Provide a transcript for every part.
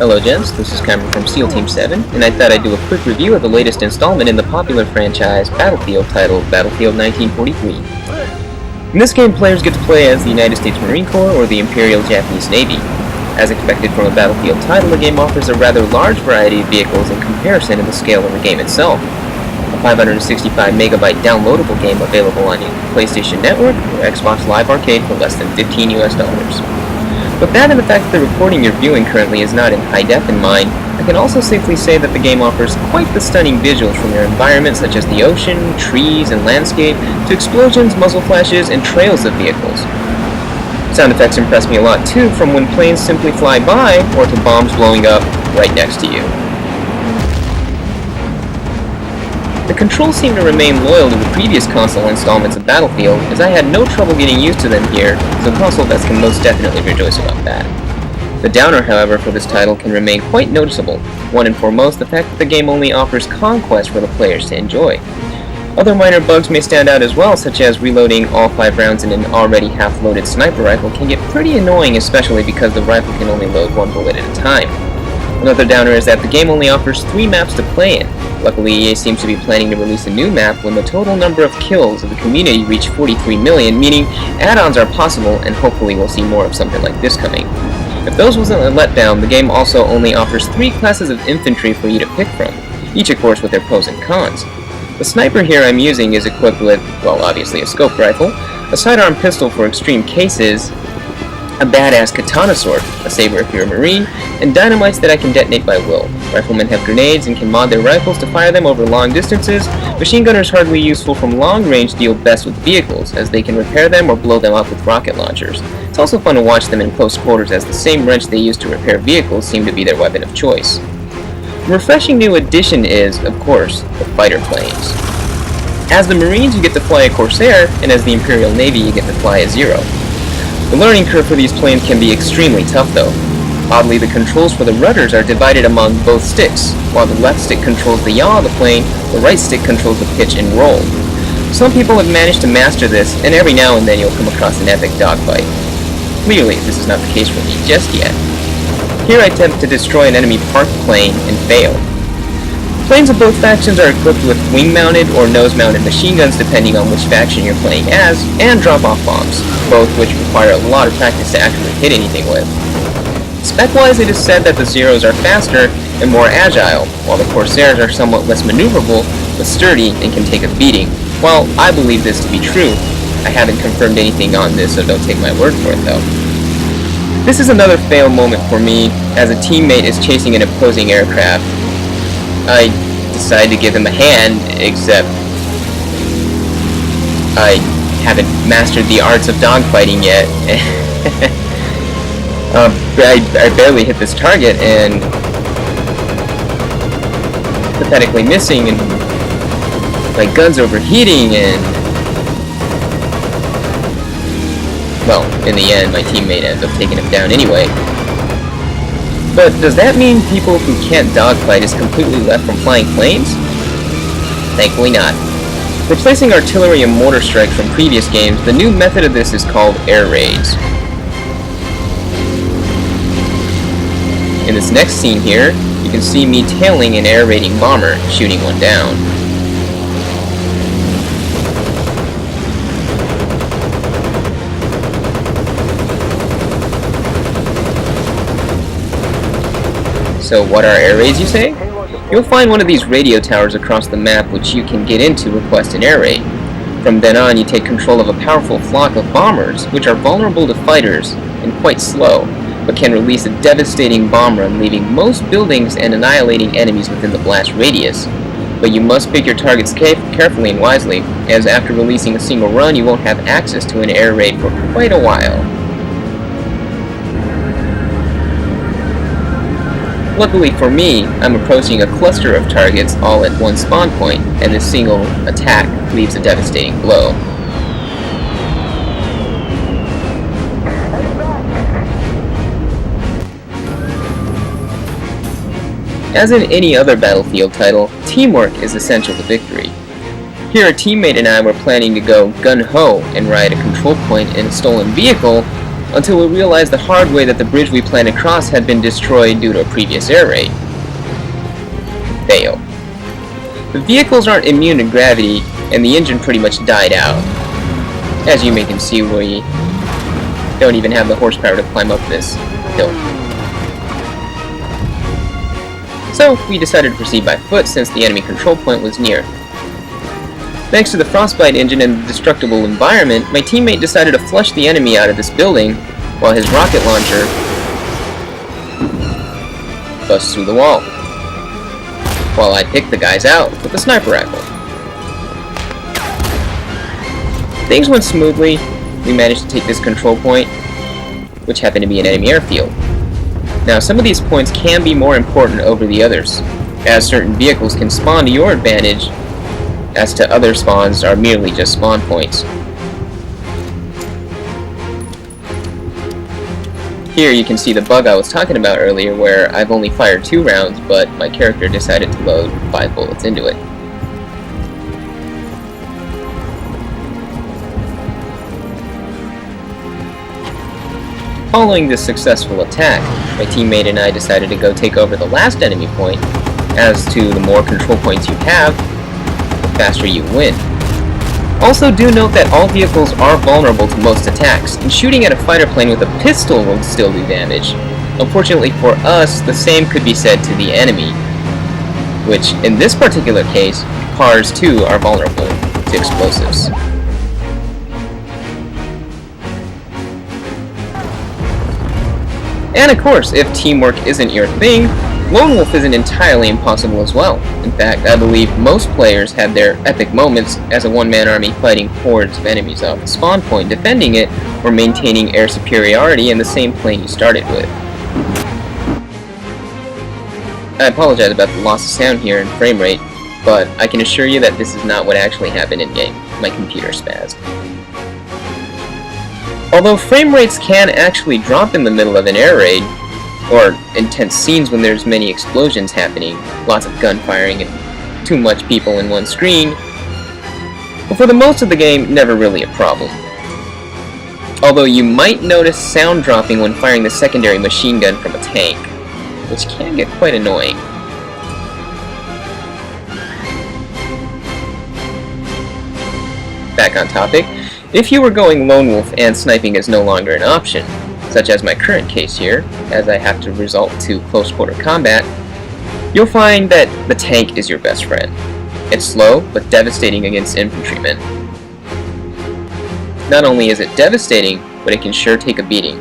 Hello gents, this is Kaimer from SEAL Team 7, and I thought I'd do a quick review of the latest installment in the popular franchise Battlefield titled Battlefield 1943. In this game, players get to play as the United States Marine Corps or the Imperial Japanese Navy. As expected from a Battlefield title, the game offers a rather large variety of vehicles in comparison to the scale of the game itself. A 565 megabyte downloadable game available on your PlayStation Network or Xbox Live Arcade for less than $15 US. With that and the fact that the recording you're viewing currently is not in high def in mind, I can also safely say that the game offers quite the stunning visuals from your environment such as the ocean, trees, and landscape, to explosions, muzzle flashes, and trails of vehicles. Sound effects impress me a lot too, from when planes simply fly by, or to bombs blowing up right next to you. The controls seem to remain loyal to the previous console installments of Battlefield, as I had no trouble getting used to them here, so console vets can most definitely rejoice about that. The downer, however, for this title can remain quite noticeable, one and foremost the fact that the game only offers conquest for the players to enjoy. Other minor bugs may stand out as well, such as reloading all 5 rounds in an already half-loaded sniper rifle can get pretty annoying, especially because the rifle can only load 1 bullet at a time. Another downer is that the game only offers 3 maps to play in. Luckily, EA seems to be planning to release a new map when the total number of kills of the community reach 43 million, meaning add-ons are possible, and hopefully we'll see more of something like this coming. If those wasn't a letdown, the game also only offers 3 classes of infantry for you to pick from, each of course with their pros and cons. The sniper here I'm using is equipped with, well, obviously a scope rifle, a sidearm pistol for extreme cases, a badass katana sword, a saber if you're a marine, and dynamites that I can detonate by will. Riflemen have grenades and can mod their rifles to fire them over long distances. Machine gunners hardly useful from long range deal best with vehicles, as they can repair them or blow them up with rocket launchers. It's also fun to watch them in close quarters, as the same wrench they use to repair vehicles seem to be their weapon of choice. A refreshing new addition is, of course, the fighter planes. As the Marines you get to fly a Corsair, and as the Imperial Navy you get to fly a Zero. The learning curve for these planes can be extremely tough though. Oddly, the controls for the rudders are divided among both sticks. While the left stick controls the yaw of the plane, the right stick controls the pitch and roll. Some people have managed to master this, and every now and then you'll come across an epic dogfight. Clearly, this is not the case for me just yet. Here I attempt to destroy an enemy parked plane and fail. Planes of both factions are equipped with wing-mounted or nose-mounted machine guns depending on which faction you're playing as, and drop-off bombs, both which require a lot of practice to actually hit anything with. Spec-wise, it is said that the Zeros are faster and more agile, while the Corsairs are somewhat less maneuverable, but sturdy and can take a beating. While I believe this to be true, I haven't confirmed anything on this, so don't take my word for it though. This is another fail moment for me, as a teammate is chasing an opposing aircraft. I decided to give him a hand, except I haven't mastered the arts of dogfighting yet. I barely hit this target and pathetically missing, and my gun's overheating, and well, in the end my teammate ends up taking him down anyway. But does that mean people who can't dogfight is completely left from flying planes? Thankfully not. Replacing artillery and mortar strikes from previous games, the new method of this is called air raids. In this next scene here, you can see me tailing an air raiding bomber, shooting one down. So what are air raids, you say? You'll find one of these radio towers across the map which you can get into to request an air raid. From then on, you take control of a powerful flock of bombers, which are vulnerable to fighters and quite slow, but can release a devastating bomb run, leaving most buildings and annihilating enemies within the blast radius. But you must pick your targets carefully and wisely, as after releasing a single run, you won't have access to an air raid for quite a while. Luckily for me, I'm approaching a cluster of targets all at one spawn point, and this single attack leaves a devastating blow. As in any other Battlefield title, teamwork is essential to victory. Here a teammate and I were planning to go gun-ho and ride a control point in a stolen vehicle, until we realized the hard way that the bridge we planned to cross had been destroyed due to a previous air raid. Fail. The vehicles aren't immune to gravity, and the engine pretty much died out. As you may can see, we don't even have the horsepower to climb up this hill. So, we decided to proceed by foot since the enemy control point was near. Thanks to the frostbite engine and the destructible environment, my teammate decided to flush the enemy out of this building, while his rocket launcher busts through the wall, while I picked the guys out with a sniper rifle. Things went smoothly. We managed to take this control point, which happened to be an enemy airfield. Now, some of these points can be more important over the others, as certain vehicles can spawn to your advantage, as to other spawns are merely just spawn points. Here you can see the bug I was talking about earlier, where I've only fired 2 rounds, but my character decided to load 5 bullets into it. Following this successful attack, my teammate and I decided to go take over the last enemy point, as to the more control points you have, the faster you win. Also, do note that all vehicles are vulnerable to most attacks, and shooting at a fighter plane with a pistol will still do damage. Unfortunately for us, the same could be said to the enemy, which, in this particular case, cars too are vulnerable to explosives. And of course, if teamwork isn't your thing, Lone Wolf isn't entirely impossible as well. In fact, I believe most players have their epic moments as a one-man army fighting hordes of enemies off the spawn point, defending it, or maintaining air superiority in the same plane you started with. I apologize about the loss of sound here and frame rate, but I can assure you that this is not what actually happened in-game. My computer spazzed. Although frame rates can actually drop in the middle of an air raid, or intense scenes when there's many explosions happening, lots of gunfiring, and too much people in one screen, but for the most of the game, never really a problem. Although you might notice sound dropping when firing the secondary machine gun from a tank, which can get quite annoying. Back on topic, if you were going Lone Wolf and sniping is no longer an option, such as my current case here, as I have to resort to close quarter combat, you'll find that the tank is your best friend. It's slow, but devastating against infantrymen. Not only is it devastating, but it can sure take a beating.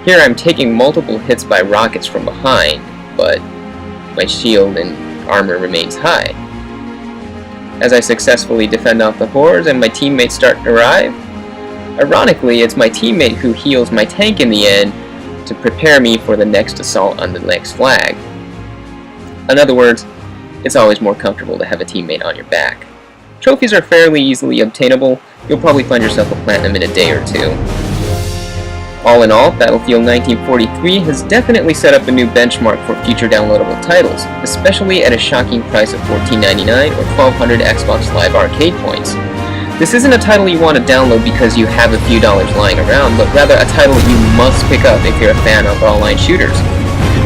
Here I'm taking multiple hits by rockets from behind, but my shield and armor remains high. As I successfully defend off the hordes and my teammates start to arrive, ironically, it's my teammate who heals my tank in the end to prepare me for the next assault on the next flag. In other words, it's always more comfortable to have a teammate on your back. Trophies are fairly easily obtainable. You'll probably find yourself a platinum in a day or 2. All in all, Battlefield 1943 has definitely set up a new benchmark for future downloadable titles, especially at a shocking price of $14.99 or 1,200 Xbox Live Arcade points. This isn't a title you want to download because you have a few dollars lying around, but rather a title you must pick up if you're a fan of online shooters.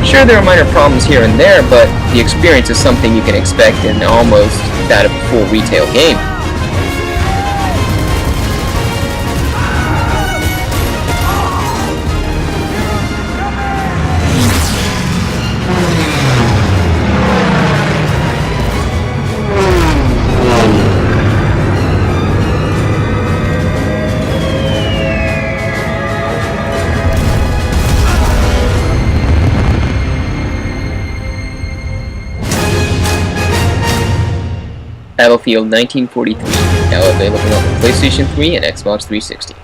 Sure, there are minor problems here and there, but the experience is something you can expect in almost that of a full retail game. Battlefield 1943, now available on the PlayStation 3 and Xbox 360.